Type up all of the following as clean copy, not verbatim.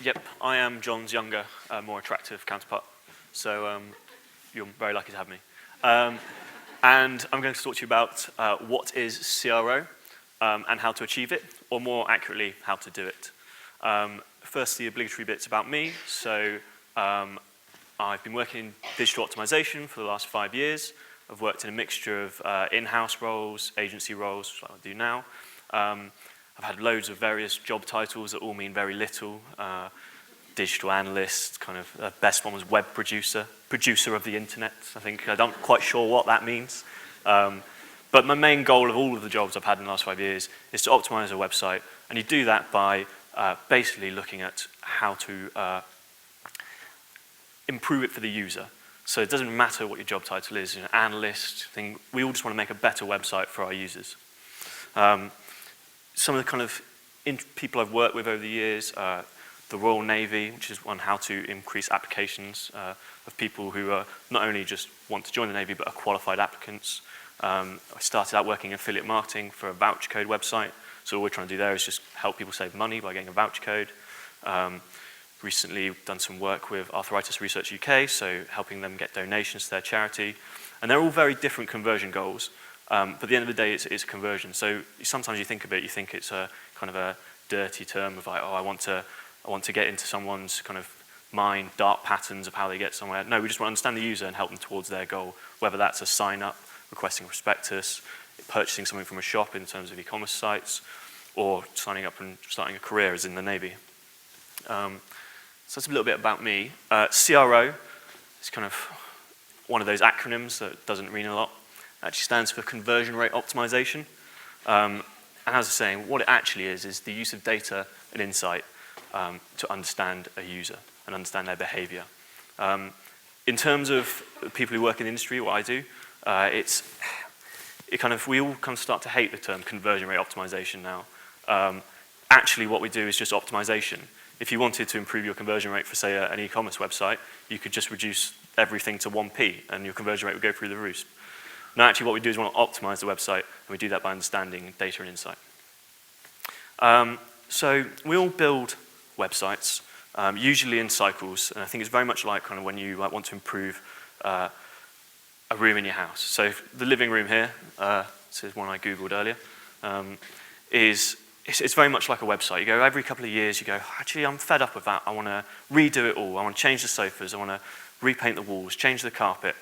Yep, I am John's younger, more attractive counterpart. So you're very lucky to have me. And I'm going to talk to you about what is CRO and how to achieve it, or more accurately, how to do it. First, the obligatory bits about me. So I've been working in digital optimization for the last 5 years. I've worked in a mixture of in-house roles, agency roles, which I do now. I've had loads of various job titles that all mean very little. Digital analyst, kind of best one was web producer of the internet. I think I'm not quite sure what that means. But my main goal of all of the jobs I've had in the last 5 years is to optimize a website. And you do that by basically looking at how to improve it for the user. So it doesn't matter what your job title is, analyst, thing. We all just want to make a better website for our users. Some of the kind of people I've worked with over the years, the Royal Navy, which is on how to increase applications of people who not only just want to join the Navy, but are qualified applicants. I started out working in affiliate marketing for a voucher code website. So all we're trying to do there is just help people save money by getting a voucher code. Recently done some work with Arthritis Research UK, so helping them get donations to their charity. And they're all very different conversion goals. But at the end of the day, it's a conversion. So sometimes you think of it, you think it's a kind of a dirty term of like, oh, I want to get into someone's kind of mind, dark patterns of how they get somewhere. No, we just want to understand the user and help them towards their goal, whether that's a sign up, requesting a prospectus, purchasing something from a shop in terms of e-commerce sites, or signing up and starting a career as in the Navy. So that's a little bit about me. CRO is kind of one of those acronyms that doesn't mean a lot. It actually stands for conversion rate optimization. And as I was saying, what it actually is the use of data and insight to understand a user and understand their behavior. In terms of people who work in the industry, what I do, we all kind of start to hate the term conversion rate optimization now. Actually, what we do is just optimization. If you wanted to improve your conversion rate for, say, an e-commerce website, you could just reduce everything to 1p and your conversion rate would go through the roof. Now, actually, what we do is we want to optimize the website, and we do that by understanding data and insight. So we all build websites, usually in cycles, and I think it's very much like kind of when you want to improve a room in your house. So the living room here, this is one I Googled earlier, it's very much like a website. You go every couple of years, you go, actually, I'm fed up with that. I want to redo it all. I want to change the sofas. I want to repaint the walls, change the carpet.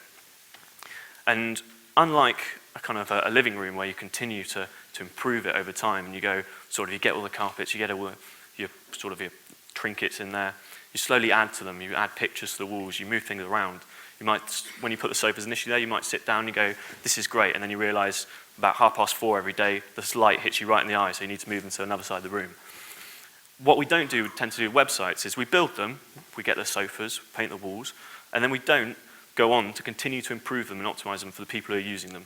And unlike a kind of a living room where you continue to improve it over time, and you go sort of, you get all the carpets, you get all your sort of your trinkets in there, you slowly add to them, you add pictures to the walls, you move things around. You might, when you put the sofas initially there, you might sit down and you go, this is great, and then you realize about 4:30 every day, this light hits you right in the eye, so you need to move them to another side of the room. What we tend to do with websites is we build them, we get the sofas, paint the walls, and then we don't go on to continue to improve them and optimize them for the people who are using them.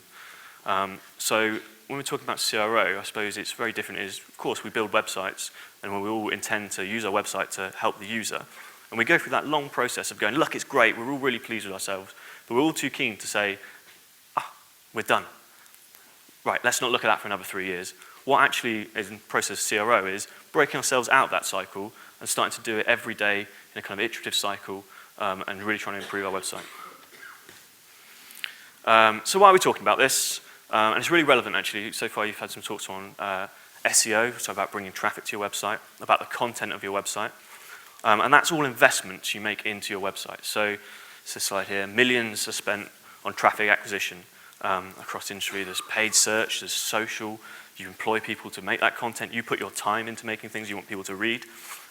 So when we're talking about CRO, I suppose it's very different. Of course, we build websites, and we all intend to use our website to help the user. And we go through that long process of going, look, it's great, we're all really pleased with ourselves, but we're all too keen to say, we're done. Right, let's not look at that for another 3 years. What actually is in the process of CRO is breaking ourselves out of that cycle and starting to do it every day in a kind of iterative cycle and really trying to improve our website. So why are we talking about this? And it's really relevant, actually. So far, you've had some talks on SEO, so about bringing traffic to your website, about the content of your website. And that's all investments you make into your website. So it's this slide here. Millions are spent on traffic acquisition across the industry. There's paid search, there's social. You employ people to make that content. You put your time into making things you want people to read.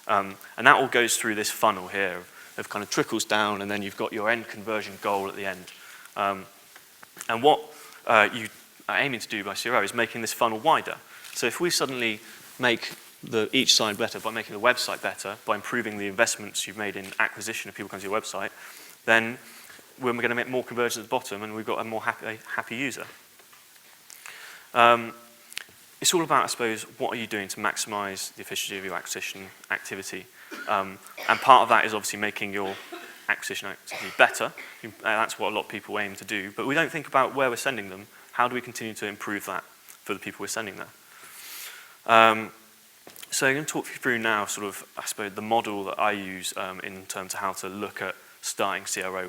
And that all goes through this funnel here of kind of trickles down, and then you've got your end conversion goal at the end. And what you are aiming to do by CRO is making this funnel wider. So if we suddenly make each side better by making the website better, by improving the investments you've made in acquisition of people coming to your website, then we're going to make more conversions at the bottom, and we've got a more happy user. It's all about, I suppose, what are you doing to maximize the efficiency of your acquisition activity? And part of that is obviously making your acquisition activity better. That's what a lot of people aim to do. But we don't think about where we're sending them. How do we continue to improve that for the people we're sending there? So I'm going to talk you through now sort of, I suppose, the model that I use in terms of how to look at starting CRO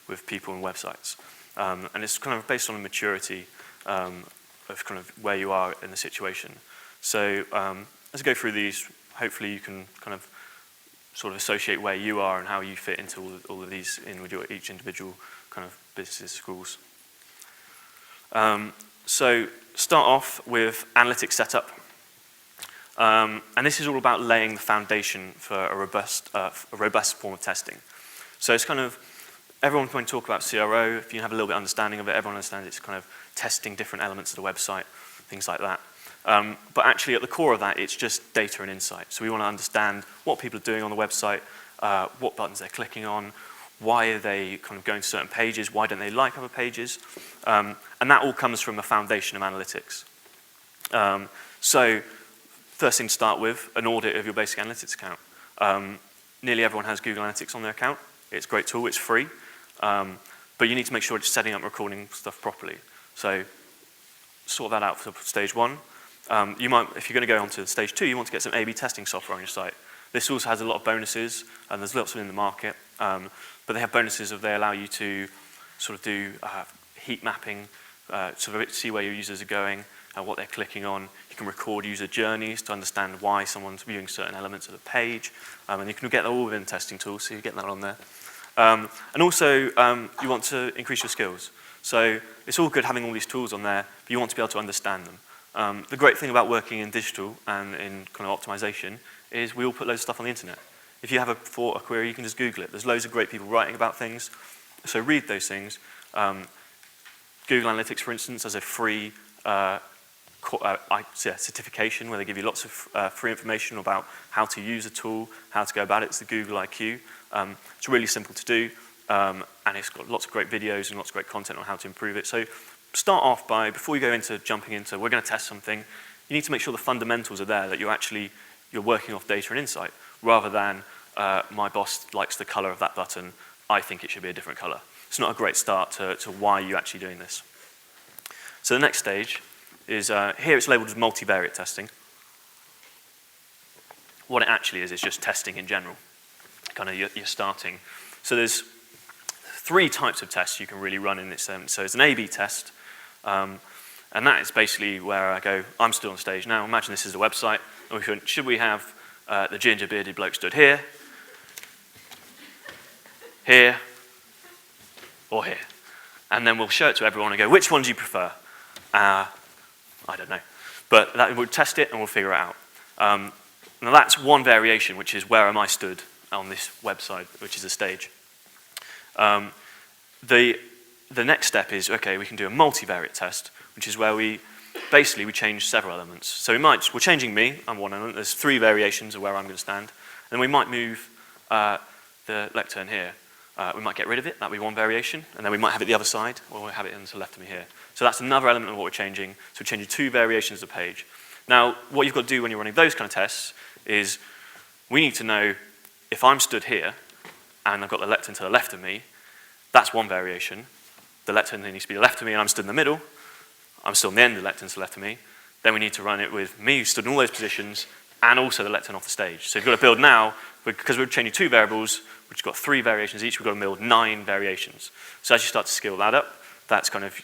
with people and websites. And it's kind of based on the maturity of kind of where you are in the situation. So as I go through these, hopefully you can kind of sort of associate where you are and how you fit into all of these in with each individual kind of businesses, schools. So start off with analytics setup. And this is all about laying the foundation for a robust form of testing. So it's kind of, everyone when talk about CRO, if you have a little bit of understanding of it, everyone understands it's kind of testing different elements of the website, things like that. But actually at the core of that, it's just data and insight. So we want to understand what people are doing on the website, what buttons they're clicking on, why are they kind of going to certain pages, why don't they like other pages, and that all comes from a foundation of analytics. So first thing to start with, an audit of your basic analytics account. Nearly everyone has Google Analytics on their account. It's a great tool, it's free, but you need to make sure it's setting up recording stuff properly. So sort that out for stage one. You might, if you're going to go on to stage two, you want to get some A/B testing software on your site. This also has a lot of bonuses, and there's lots of them in the market, but they have bonuses of they allow you to sort of do heat mapping, sort of see where your users are going, what they're clicking on. You can record user journeys to understand why someone's viewing certain elements of the page, and you can get that all within testing tools, so you get that on there. And also, you want to increase your skills. So it's all good having all these tools on there, but you want to be able to understand them. The great thing about working in digital and in kind of optimization is we all put loads of stuff on the internet. If you have a thought or query, you can just Google it. There's loads of great people writing about things, so read those things. Google Analytics, for instance, has a free certification where they give you lots of free information about how to use a tool, how to go about it. It's the Google IQ. It's really simple to do, and it's got lots of great videos and lots of great content on how to improve it. So start off by, before you go into jumping into, we're going to test something, you need to make sure the fundamentals are there, that you're working off data and insight, rather than my boss likes the color of that button, I think it should be a different color. It's not a great start to why you're actually doing this. So the next stage is, here it's labeled as multivariate testing. What it actually is just testing in general, kind of you're starting. So there's 3 types of tests you can really run in this. So it's an A/B test, and that is basically where I go, I'm still on stage now, imagine this is a website, and we think, should we have the ginger bearded bloke stood here, here, or here? And then we'll show it to everyone and go, which one do you prefer? I don't know. But we'll test it and we'll figure it out. Now that's one variation, which is where am I stood on this website, which is a stage. The next step is, okay, we can do a multivariate test, which is where we change several elements. So we're changing me, I'm one element, there's 3 variations of where I'm going to stand. And then we might move the lectern here. We might get rid of it, that'll be one variation, and then we might have it the other side, or we'll have it to the left of me here. So that's another element of what we're changing. So we're changing 2 variations of the page. Now, what you've got to do when you're running those kind of tests is we need to know if I'm stood here and I've got the lectern to the left of me, that's one variation. The lectern needs to be left of me and I'm stood in the middle. I'm still on the end, the lecturn's to the left of me. Then we need to run it with me who stood in all those positions and also the lectern off the stage. So you've got to build now, because we're changing 2 variables, which have got 3 variations each, we've got to build 9 variations. So as you start to scale that up, that's kind of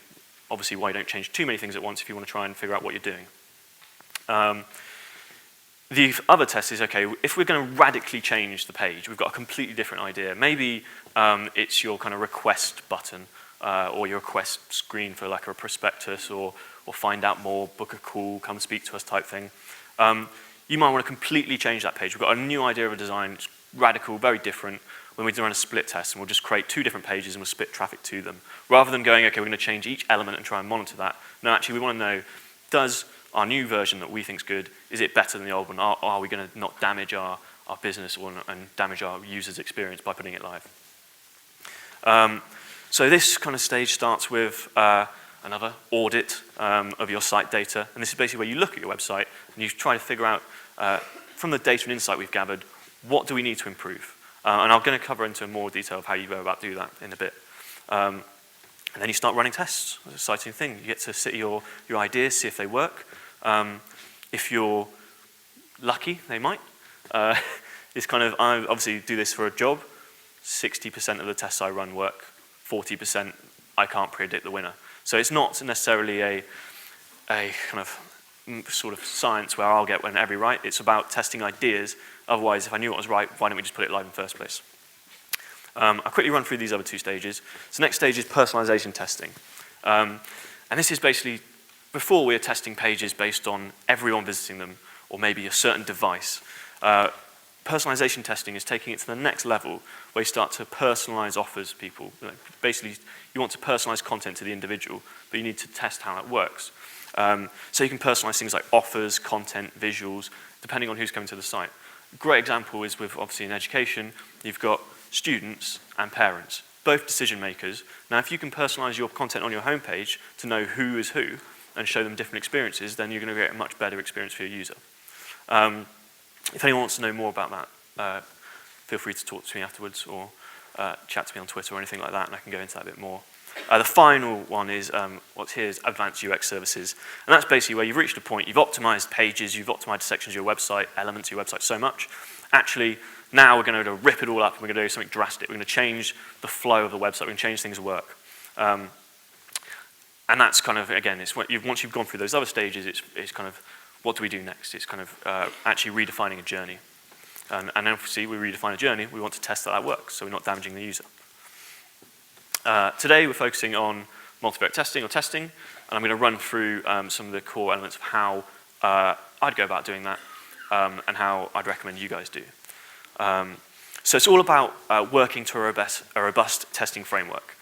obviously why you don't change too many things at once if you want to try and figure out what you're doing. The other test is, okay, if we're going to radically change the page, we've got a completely different idea. Maybe it's your kind of request button or your request screen for like a prospectus or find out more, book a call, come speak to us type thing. You might want to completely change that page. We've got a new idea of a design, it's radical, very different. When we run a split test, and we'll just create 2 different pages and we'll split traffic to them. Rather than going, okay, we're going to change each element and try and monitor that. No, actually, we want to know, does our new version that we think is good, is it better than the old one? Are we going to not damage our business and damage our users' experience by putting it live? So this kind of stage starts with another audit of your site data. And this is basically where you look at your website and you try to figure out, from the data and insight we've gathered, what do we need to improve? And I'm going to cover into more detail of how you go about do that in a bit. And then you start running tests. It's an exciting thing. You get to sit your ideas, see if they work. If you're lucky, they might. It's kind of, I obviously do this for a job. 60% of the tests I run work, 40% I can't predict the winner. So it's not necessarily a kind of sort of science where I'll get one every right. It's about testing ideas. Otherwise, if I knew what was right, why don't we just put it live in the first place? I'll quickly run through these other two stages. So next stage is personalization testing. And this is basically, before we were testing pages based on everyone visiting them, or maybe a certain device. Personalization testing is taking it to the next level, where you start to personalize offers to people. Basically, you want to personalize content to the individual, but you need to test how it works. So you can personalize things like offers, content, visuals, depending on who's coming to the site. A great example is with, obviously in education, you've got students and parents, both decision makers. Now, if you can personalize your content on your homepage to know who is who and show them different experiences, then you're going to get a much better experience for your user. If anyone wants to know more about that, feel free to talk to me afterwards or chat to me on Twitter or anything like that, and I can go into that a bit more. The final one is, what's here is advanced UX services. And that's basically where you've reached a point, you've optimized pages, you've optimized sections of your website, elements of your website so much. Actually, now we're going to rip it all up and we're going to do something drastic. We're going to change the flow of the website, we're going to change things that work. And that's kind of, again, it's once you've gone through those other stages, it's kind of, what do we do next? It's kind of actually redefining a journey. And obviously, we redefine a journey, we want to test that that works, so we're not damaging the user. Today, we're focusing on multivariate testing or testing, and I'm going to run through some of the core elements of how I'd go about doing that and how I'd recommend you guys do. So it's all about working to a robust testing framework.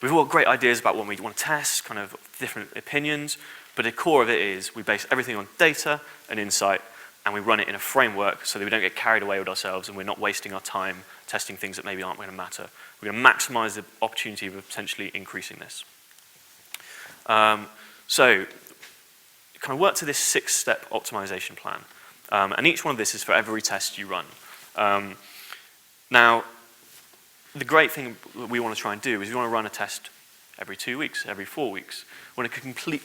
We've all got great ideas about what we want to test, kind of different opinions, but the core of it is we base everything on data and insight, and we run it in a framework so that we don't get carried away with ourselves and we're not wasting our time testing things that maybe aren't going to matter. We're going to maximize the opportunity of potentially increasing this. So kind of work to this 6-step optimization plan. And each one of this is for every test you run. Now, the great thing that we want to try and do is we want to run a test every 2 weeks, every 4 weeks. We want to complete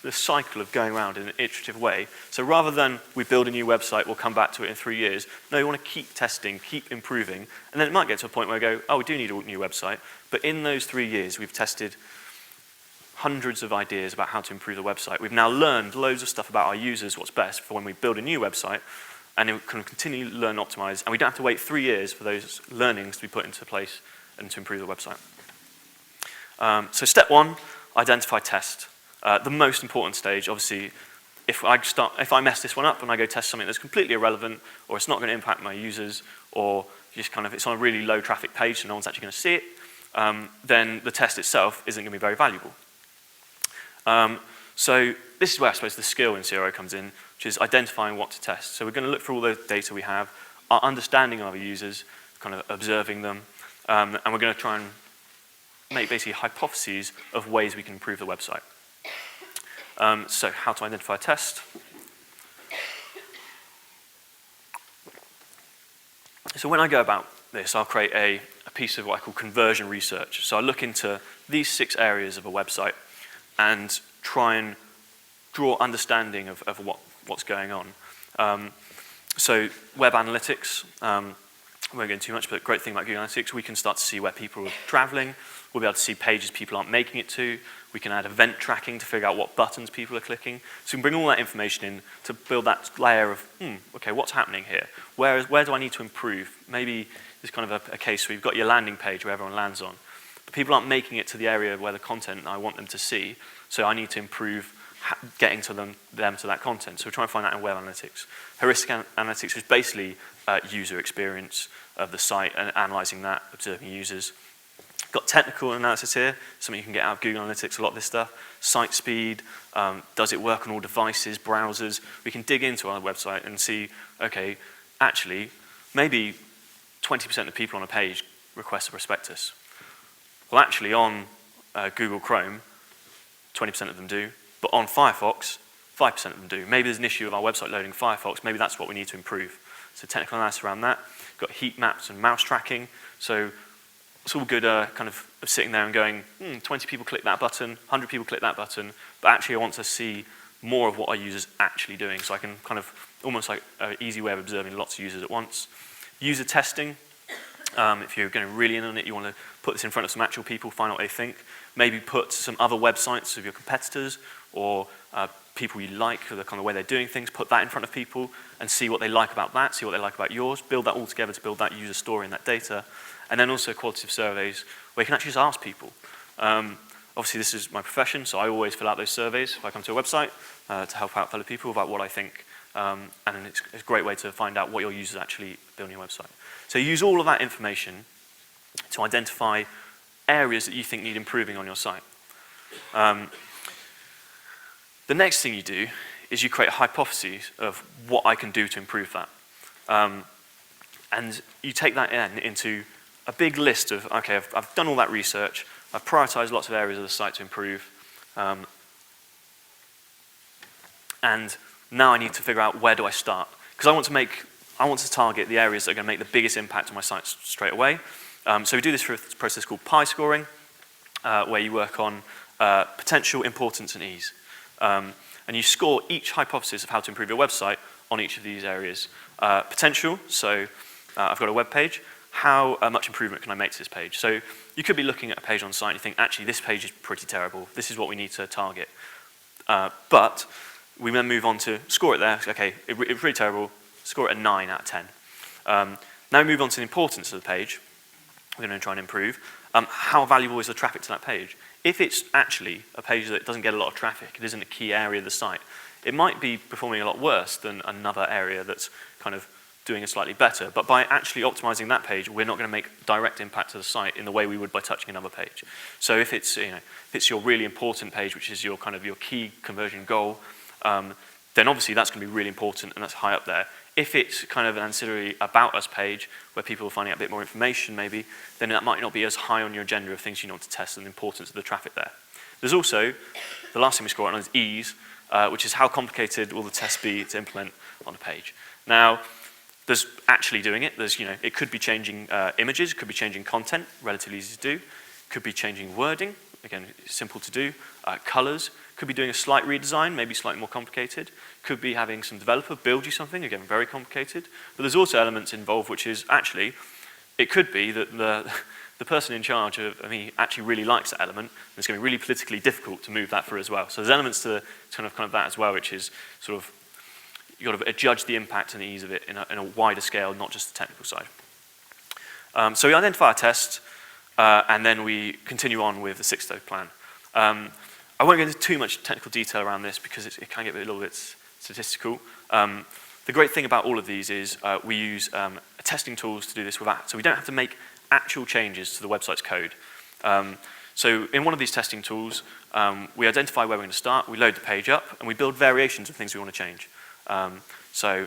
the cycle of going around in an iterative way. So rather than we build a new website, we'll come back to it in 3 years, no, we want to keep testing, keep improving, and then it might get to a point where we go, oh, we do need a new website, but in those 3 years, we've tested hundreds of ideas about how to improve the website. We've now learned loads of stuff about our users, what's best for when we build a new website, and we can continue to learn and optimize, and we don't have to wait 3 years for those learnings to be put into place and to improve the website. So step 1, identify test. The most important stage, obviously, if I mess this one up and I go test something that's completely irrelevant, or it's not going to impact my users, or just kind of it's on a really low traffic page so no one's actually going to see it, then the test itself isn't going to be very valuable. So this is where I suppose the skill in CRO comes in, which is identifying what to test. So we're going to look for all the data we have, our understanding of our users, kind of observing them, and we're going to try and make basically hypotheses of ways we can improve the website. So how to identify a test. So when I go about this, I'll create a piece of what I call conversion research. So I look into these 6 areas of a website and try and draw understanding of what's going on. So web analytics, I won't go into too much, but the great thing about Google Analytics, we can start to see where people are traveling. We'll be able to see pages people aren't making it to. We can add event tracking to figure out what buttons people are clicking. So we can bring all that information in to build that layer of, okay, what's happening here? Where do I need to improve? Maybe there's kind of a case where you've got your landing page where everyone lands on, but people aren't making it to the area where the content I want them to see, so I need to improve getting to them to that content. So we're trying to find that in web analytics. Heuristic analytics is basically user experience of the site and analyzing that, observing users. Got technical analysis here, something you can get out of Google Analytics, a lot of this stuff. Site speed, does it work on all devices, browsers? We can dig into our website and see, okay, actually, maybe 20% of the people on a page request a prospectus. Well, actually, on Google Chrome, 20% of them do, but on Firefox, 5% of them do. Maybe there's an issue with our website loading Firefox, maybe that's what we need to improve. So technical analysis around that. Got heat maps and mouse tracking, so it's all good kind of sitting there and going, 20 people click that button, 100 people click that button, but actually I want to see more of what our users actually doing. So I can kind of, almost like an easy way of observing lots of users at once. User testing, if you're going really in on it, you want to put this in front of some actual people, find out what they think. Maybe put some other websites of your competitors or people you like, the kind of way they're doing things, put that in front of people and see what they like about that, see what they like about yours, build that all together to build that user story and that data. And then also qualitative surveys where you can actually just ask people. Obviously, this is my profession, so I always fill out those surveys if I come to a website to help out fellow people about what I think. And it's a great way to find out what your users actually build on your website. So use all of that information to identify areas that you think need improving on your site. The next thing you do is you create a hypothesis of what I can do to improve that. And you take that into a big list of, okay, I've done all that research, I've prioritized lots of areas of the site to improve, and now I need to figure out where do I start. Because I want to target the areas that are going to make the biggest impact on my site straight away. So we do this through a process called pie scoring, where you work on potential, importance, and ease. And you score each hypothesis of how to improve your website on each of these areas. Potential, so I've got a web page. How much improvement can I make to this page? So you could be looking at a page on site and you think, actually, this page is pretty terrible. This is what we need to target. But we then move on to score it there. Okay, it's pretty terrible. Score it a 9 out of 10. Now we move on to the importance of the page. We're going to try and improve. How valuable is the traffic to that page? If it's actually a page that doesn't get a lot of traffic, it isn't a key area of the site, it might be performing a lot worse than another area that's kind of doing it slightly better. But by actually optimizing that page, we're not going to make direct impact to the site in the way we would by touching another page. So if it's, if it's your really important page, which is your kind of your key conversion goal, then obviously that's going to be really important and that's high up there. If it's kind of an ancillary about us page where people are finding out a bit more information maybe, then that might not be as high on your agenda of things you want to test and the importance of the traffic there. There's also, the last thing we score on is ease, which is how complicated will the test be to implement on a page. Now, there's actually doing it. There's, it could be changing images, it could be changing content, relatively easy to do. It could be changing wording, again, simple to do. Colors, could be doing a slight redesign, maybe slightly more complicated. Could be having some developer build you something, again, very complicated. But there's also elements involved, which is actually, it could be that the person in charge of me actually really likes that element, and it's going to be really politically difficult to move that through as well. So there's elements to kind of that as well, which is sort of, you've got to judge the impact and the ease of it in a wider scale, not just the technical side. So we identify our test, and then we continue on with the 6-step plan. I won't go into too much technical detail around this because it can get a little bit statistical. The great thing about all of these is we use testing tools to do this with that, so we don't have to make actual changes to the website's code. So in one of these testing tools, we identify where we're going to start, we load the page up, and we build variations of things we want to change. So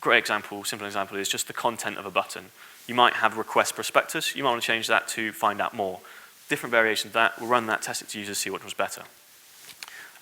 great example, simple example is just the content of a button. You might have request prospectus, you might want to change that to find out more. Different variations of that, we'll run that, test it to users, see what was better.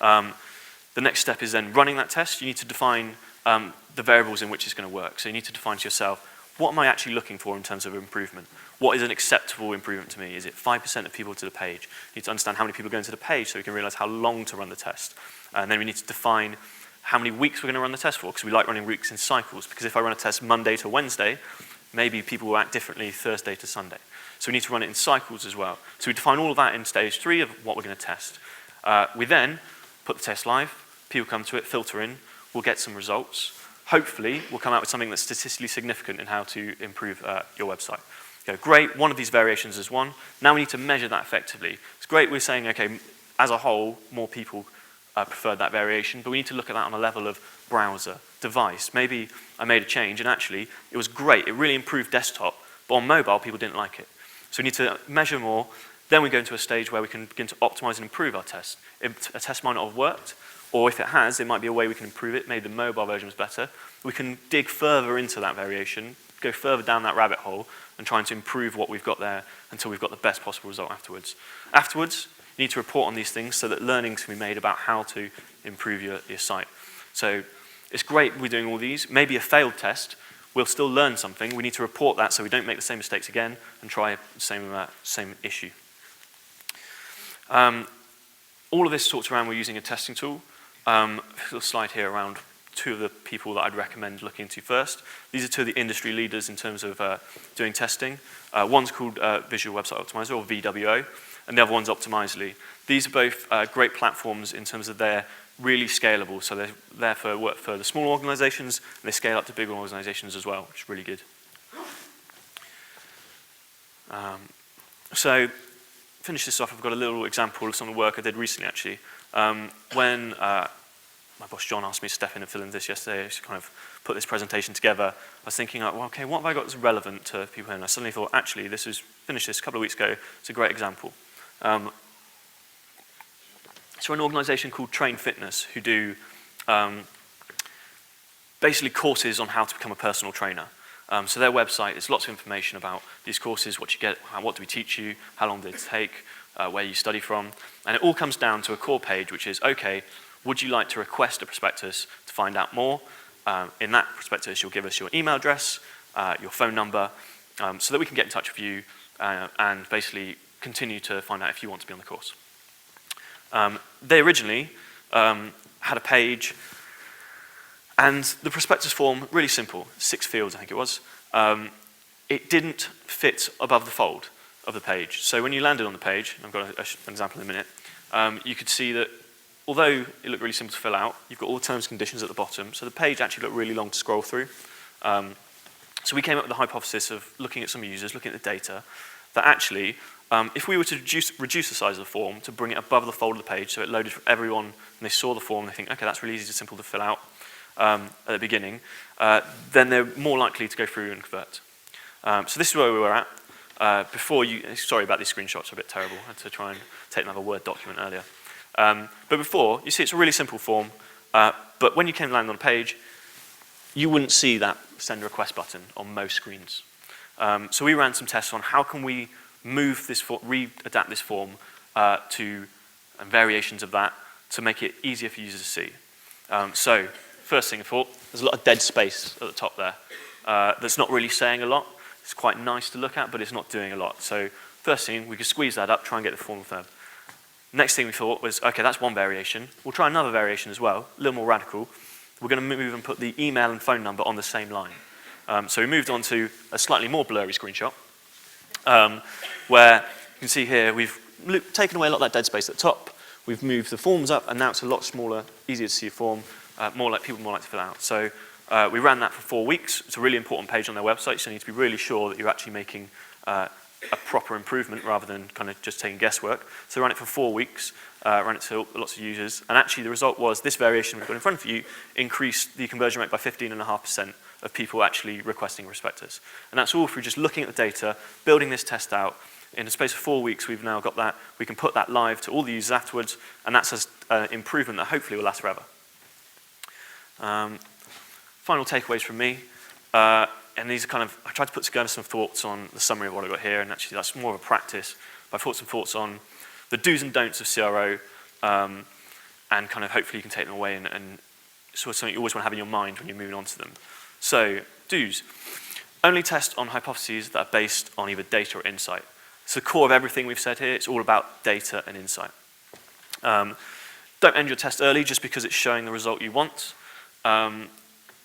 The next step is then running that test. You need to define the variables in which it's going to work. So you need to define to yourself, what am I actually looking for in terms of improvement? What is an acceptable improvement to me? Is it 5% of people to the page? You need to understand how many people go into the page so we can realize how long to run the test. And then we need to define how many weeks we're going to run the test for, because we like running weeks in cycles. Because if I run a test Monday to Wednesday, maybe people will act differently Thursday to Sunday. So we need to run it in cycles as well. So we define all of that in stage 3 of what we're going to test. We then put the test live, people come to it, filter in, we'll get some results. Hopefully, we'll come out with something that's statistically significant in how to improve your website. Great, one of these variations is one. Now we need to measure that effectively. It's great we're saying, okay, as a whole, more people preferred that variation, but we need to look at that on a level of browser, device. Maybe I made a change and actually it was great, it really improved desktop, but on mobile people didn't like it. So we need to measure more, then we go into a stage where we can begin to optimize and improve our test. A test might not have worked, or if it has, there might be a way we can improve it, maybe the mobile version was better. We can dig further into that variation, go further down that rabbit hole, and trying to improve what we've got there until we've got the best possible result afterwards. Afterwards, you need to report on these things so that learnings can be made about how to improve your site. So it's great we're doing all these. Maybe a failed test, we'll still learn something. We need to report that so we don't make the same mistakes again and try the same issue. All of this talks around we're using a testing tool. little slide here around 2 of the people that I'd recommend looking into first. These are 2 of the industry leaders in terms of doing testing. One's called Visual Website Optimizer, or VWO, and the other one's Optimizely. These are both great platforms in terms of they're really scalable, so they're there for work for the small organizations, and they scale up to bigger organizations as well, which is really good. So, finish this off, I've got a little example of some of the work I did recently, actually. When my boss John asked me to step in and fill in this yesterday to kind of put this presentation together, I was thinking, well, okay, what have I got that's relevant to people here? And I suddenly thought, actually, finished this a couple of weeks ago, it's a great example. So an organization called Train Fitness, who do basically courses on how to become a personal trainer. So their website is lots of information about these courses, what you get, what do we teach you, how long do they take, where you study from, and it all comes down to a core page, which is, okay, would you like to request a prospectus to find out more? In that prospectus, you'll give us your email address, your phone number, so that we can get in touch with you and basically continue to find out if you want to be on the course. They originally had a page, and the prospectus form, really simple, 6 fields I think it was. It didn't fit above the fold of the page. So when you landed on the page, and I've got an example in a minute, you could see that although it looked really simple to fill out, you've got all the terms and conditions at the bottom, so the page actually looked really long to scroll through. So we came up with the hypothesis of looking at some users, looking at the data, that actually, if we were to reduce the size of the form to bring it above the fold of the page, so it loaded for everyone, and they saw the form, they think, okay, that's really easy, simple to fill out at the beginning, then they're more likely to go through and convert. So this is where we were at. Sorry about these screenshots, they're a bit terrible. I had to try and take another Word document earlier. But before, you see it's a really simple form, but when you came to land on a page, you wouldn't see that send request button on most screens. So we ran some tests on how can we move this readapt this form to variations of that to make it easier for users to see. So first thing I thought, there's a lot of dead space at the top there that's not really saying a lot. It's quite nice to look at, but it's not doing a lot. So first thing, we could squeeze that up, try and get the form firm. Next thing we thought was, okay, that's one variation. We'll try another variation as well, a little more radical. We're going to move and put the email and phone number on the same line. So we moved on to a slightly more blurry screenshot, where you can see here we've taken away a lot of that dead space at the top. We've moved the forms up, and now it's a lot smaller, easier to see a form, people more like to fill out. So we ran that for 4 weeks. It's a really important page on their website, so you need to be really sure that you're actually making a proper improvement rather than kind of just taking guesswork. So ran it for 4 weeks, ran it to lots of users, and actually the result was this variation we've got in front of you increased the conversion rate by 15.5% of people actually requesting a prospectus. And that's all through just looking at the data, building this test out. In the space of 4 weeks, we've now got that. We can put that live to all the users afterwards, and that's an improvement that hopefully will last forever. Final takeaways from me. And these are kind of, I tried to put together some thoughts on the summary of what I've got here, and actually that's more of a practice. But I thought some thoughts on the do's and don'ts of CRO, and kind of hopefully you can take them away and sort of something you always want to have in your mind when you're moving on to them. So, do's. Only test on hypotheses that are based on either data or insight. It's the core of everything we've said here. It's all about data and insight. Don't end your test early just because it's showing the result you want.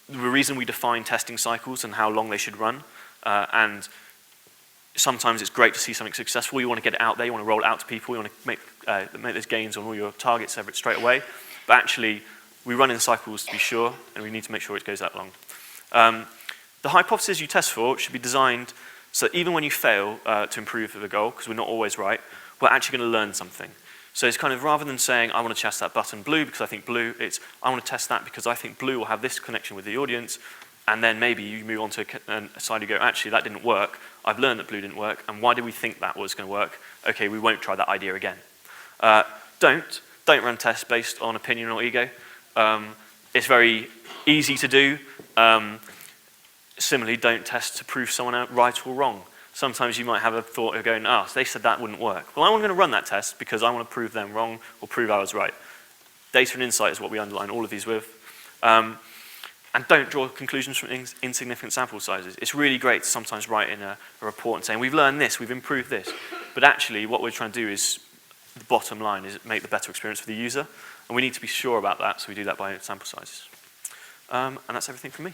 The reason we define testing cycles and how long they should run, and sometimes it's great to see something successful. You want to get it out there, you want to roll it out to people, you want to make those gains on all your targets straight away. But actually, we run in cycles to be sure, and we need to make sure it goes that long. The hypothesis you test for should be designed so that even when you fail to improve the goal, because we're not always right, we're actually going to learn something. So it's kind of, rather than saying, I want to test that button blue because I think blue, it's, I want to test that because I think blue will have this connection with the audience, and then maybe you move on to a side you go, actually, that didn't work. I've learned that blue didn't work, and why did we think that was going to work? Okay, we won't try that idea again. Don't run tests based on opinion or ego. It's very easy to do. Similarly, don't test to prove someone out right or wrong. Sometimes you might have a thought of going, so they said that wouldn't work. Well, I'm going to run that test because I want to prove them wrong or prove I was right. Data and insight is what we underline all of these with. And don't draw conclusions from insignificant sample sizes. It's really great to sometimes write in a report and saying, we've learned this, we've improved this. But actually, what we're trying to do is, the bottom line is make the better experience for the user. And we need to be sure about that, so we do that by sample sizes. And that's everything from me.